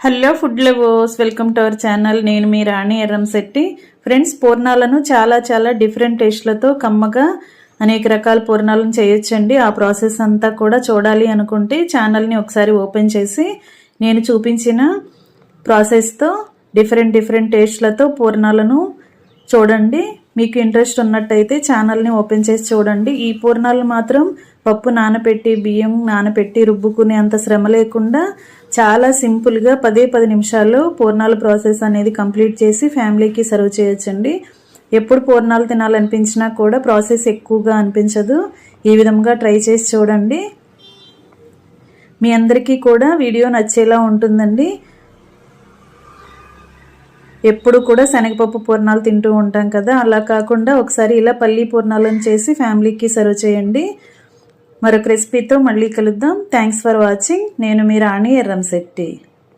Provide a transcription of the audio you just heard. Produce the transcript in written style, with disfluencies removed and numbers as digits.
Hello food lovers, welcome to our channel. నేను మీ రాణి Erramsetti. Friends, పూర్ణాలను చాలా different టేస్ట్లతో కమ్మగా అనేక రకాల పూర్ణాలను చేయొచ్చండి. ఆ ప్రాసెస్ అంతా కూడా చూడాలి అనుకుంటే ఛానల్ని ఒకసారి ఓపెన్ చేసి నేను చూపించిన ప్రాసెస్తో డిఫరెంట్ టేస్ట్లతో పూర్ణాలను చూడండి. మీకు ఇంట్రెస్ట్ ఉన్నట్టయితే ఛానల్ని ఓపెన్ చేసి చూడండి. ఈ పూర్ణాలు మాత్రం పప్పు నానబెట్టి బియ్యం నానబెట్టి రుబ్బుకునే అంత శ్రమ లేకుండా చాలా సింపుల్గా 10 నిమిషాల్లో పూర్ణాల ప్రాసెస్ అనేది కంప్లీట్ చేసి ఫ్యామిలీకి సర్వ్ చేయొచ్చండి. ఎప్పుడు పూర్ణాలు తినాలనిపించినా కూడా ప్రాసెస్ ఎక్కువగా అనిపించదు. ఈ విధంగా ట్రై చేసి చూడండి. మీ అందరికీ కూడా వీడియో నచ్చేలా ఉంటుందండి. ఎప్పుడు కూడా శనగపప్పు పూర్ణాలు తింటూ ఉంటాం కదా, అలా కాకుండా ఒకసారి ఇలా పల్లీ పూర్ణాలను చేసి ఫ్యామిలీకి సర్వ్ చేయండి. మరొక రెసిపీతో మళ్ళీ కలుద్దాం. Thanks for watching. నేను మీ రాణి ఎర్రంశెట్టి.